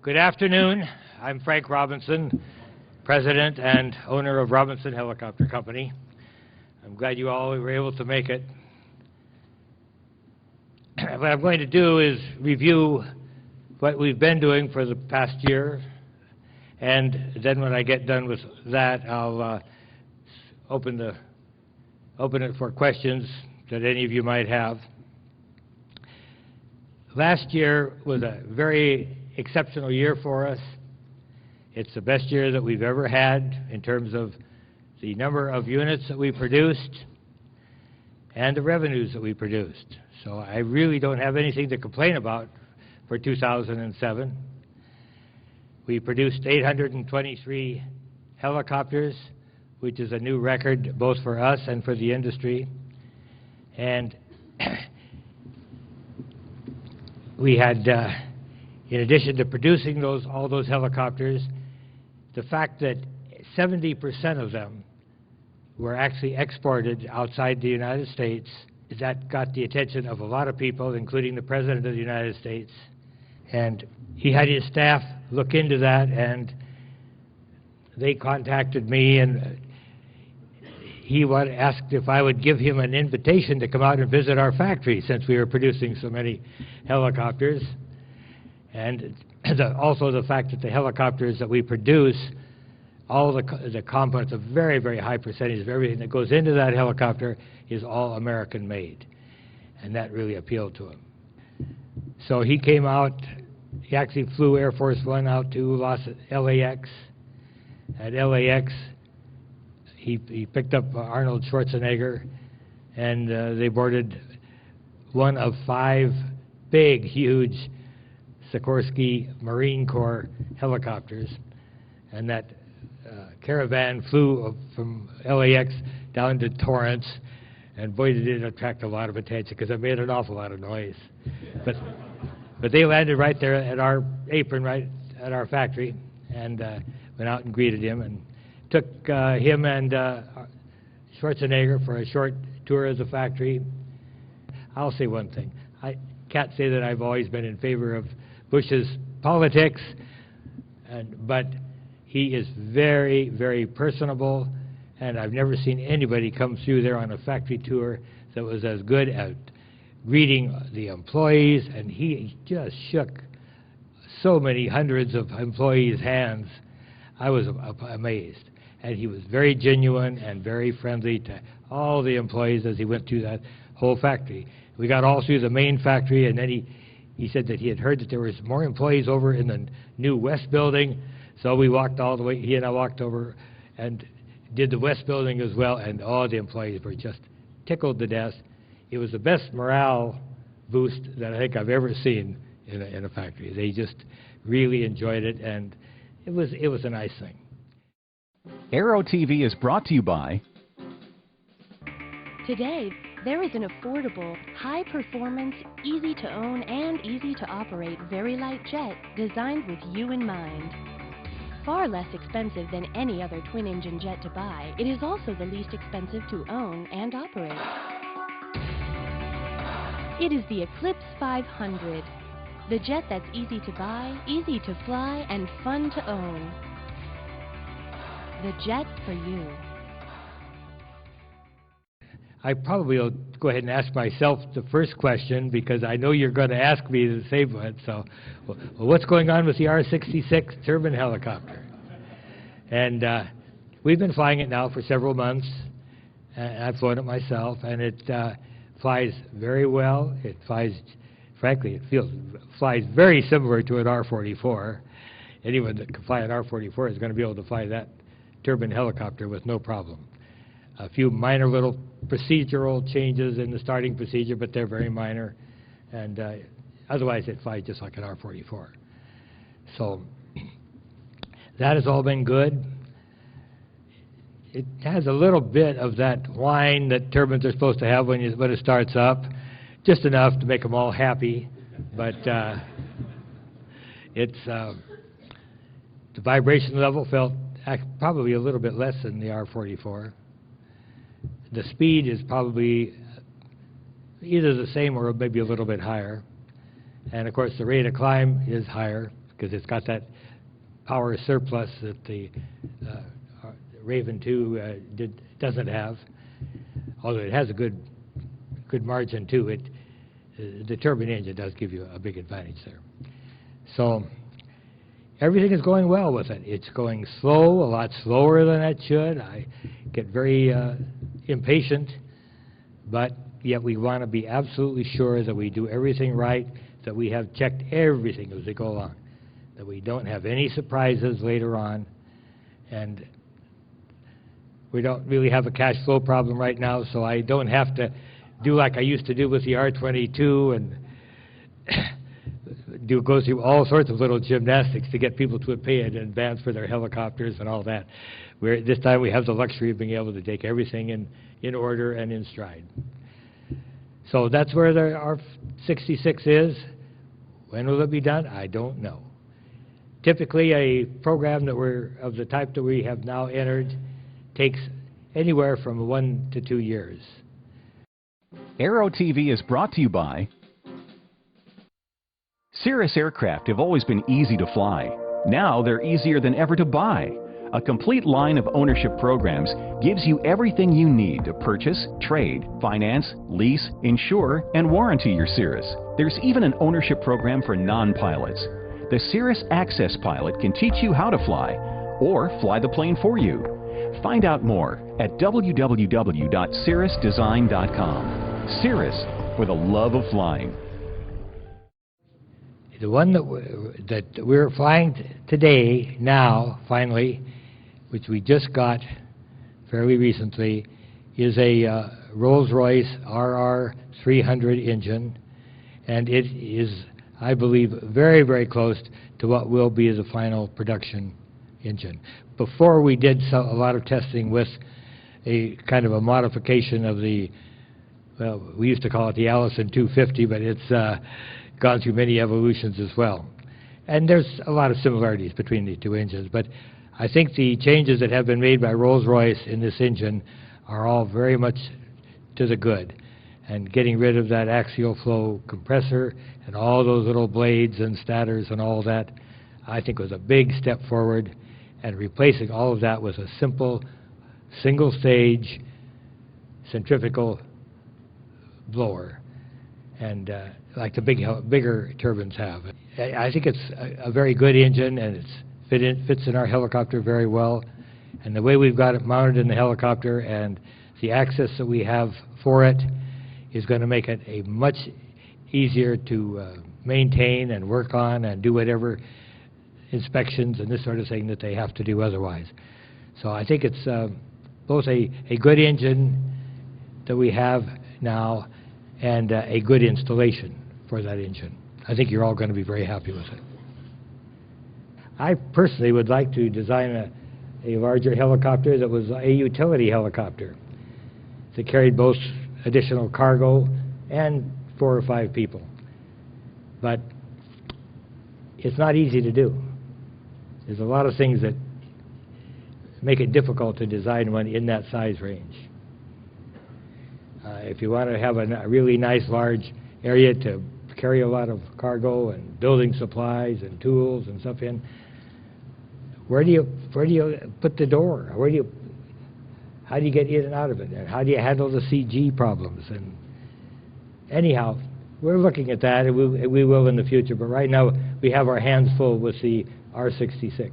Good afternoon. I'm Frank Robinson, President and owner of Robinson Helicopter Company. I'm glad you all were able to make it. What I'm going to do is review what we've been doing for the past year, and then when I get done with that, I'll open it for questions that any of you might have. Last year was a very exceptional year for us. It's the best year that we've ever had in terms of the number of units that we produced and the revenues that we produced. So I really don't have anything to complain about for 2007. We produced 823 helicopters, which is a new record both for us and for the industry. And we had, in addition to producing all those helicopters, the fact that 70% of them were actually exported outside the United States, that got the attention of a lot of people, including the President of the United States. And he had his staff look into that, and they contacted me, and he asked if I would give him an invitation to come out and visit our factory since we were producing so many helicopters. And also the fact that the helicopters that we produce, all the components, a very, very high percentage of everything that goes into that helicopter is all American made. And that really appealed to him. So he came out, he actually flew Air Force One out to LAX. At LAX, he picked up Arnold Schwarzenegger, and they boarded one of 5 big, huge Sikorsky Marine Corps helicopters. And that caravan flew from LAX down to Torrance, and boy, did it attract a lot of attention because it made an awful lot of noise. But they landed right there at our apron, right at our factory, and went out and greeted him and took him and Schwarzenegger for a short tour of the factory. I'll say one thing. I can't say that I've always been in favor of Bush's politics, but he is very, very personable, and I've never seen anybody come through there on a factory tour that was as good at greeting the employees, and he just shook so many hundreds of employees' hands. I was amazed. And he was very genuine and very friendly to all the employees as he went through that whole factory. We got all through the main factory, and then he said that he had heard that there was more employees over in the new West building, so we walked all the way, he and I walked over and did the West building as well, and all the employees were just tickled to death. It was the best morale boost that I think I've ever seen in a factory. They just really enjoyed it, and it was a nice thing. Aero-TV is brought to you by... Today, there is an affordable, high-performance, easy-to-own and easy-to-operate very light jet designed with you in mind. Far less expensive than any other twin-engine jet to buy, it is also the least expensive to own and operate. It is the Eclipse 500, the jet that's easy to buy, easy to fly, and fun to own. The jet for you. I probably will go ahead and ask myself the first question because I know you're going to ask me the same one. So, well, what's going on with the R66 turbine helicopter? And we've been flying it now for several months. I've flown it myself, and it flies very well. It flies, frankly, flies very similar to an R44. Anyone that can fly an R44 is going to be able to fly that turbine helicopter with no problem. A few minor little procedural changes in the starting procedure, but they're very minor, and otherwise it flies just like an R44. So that has all been good. It has a little bit of that whine that turbines are supposed to have when it starts up, just enough to make them all happy, but the vibration level felt probably a little bit less than the R44. The speed is probably either the same or maybe a little bit higher. And of course the rate of climb is higher. because it's got that power surplus that the Raven II doesn't have, although it has a good margin too. The turbine engine does give you a big advantage there. So everything is going well with it. It's going slow, a lot slower than it should. I get very impatient, but yet we want to be absolutely sure that we do everything right, that we have checked everything as we go along, that we don't have any surprises later on, and we don't really have a cash flow problem right now, so I don't have to do like I used to do with the R22 and go through all sorts of little gymnastics to get people to pay in advance for their helicopters and all that. This time we have the luxury of being able to take everything in order and in stride. So that's where the R66 is. When will it be done? I don't know. Typically, a program that of the type that we have now entered takes anywhere from 1 to 2 years. Aero-TV is brought to you by Cirrus aircraft have always been easy to fly. Now they're easier than ever to buy. A complete line of ownership programs gives you everything you need to purchase, trade, finance, lease, insure, and warranty your Cirrus. There's even an ownership program for non-pilots. The Cirrus Access Pilot can teach you how to fly or fly the plane for you. Find out more at www.cirrusdesign.com. Cirrus, for the love of flying. The one that we're flying today, now, finally, which we just got fairly recently, is a Rolls-Royce RR300 engine, and it is, I believe, very, very close to what will be the final production engine. Before we did a lot of testing with a kind of a modification of the, well, we used to call it the Allison 250, but it's gone through many evolutions as well. And there's a lot of similarities between the two engines, but I think the changes that have been made by Rolls-Royce in this engine are all very much to the good. And getting rid of that axial flow compressor and all those little blades and stators and all that, I think was a big step forward, and replacing all of that with a simple single-stage centrifugal blower, and like the bigger turbines have. I think it's a very good engine, and it fits in our helicopter very well. And the way we've got it mounted in the helicopter and the access that we have for it is going to make it a much easier to maintain and work on and do whatever inspections and this sort of thing that they have to do otherwise. So I think it's both a good engine that we have now and a good installation for that engine. I think you're all going to be very happy with it. I personally would like to design a larger helicopter that was a utility helicopter that carried both additional cargo and 4 or 5 people. But it's not easy to do. There's a lot of things that make it difficult to design one in that size range. If you want to have a really nice large area to carry a lot of cargo and building supplies and tools and stuff in, where do you put the door? How do you get in and out of it? And how do you handle the CG problems? And anyhow, we're looking at that, and we will in the future. But right now, we have our hands full with the R66.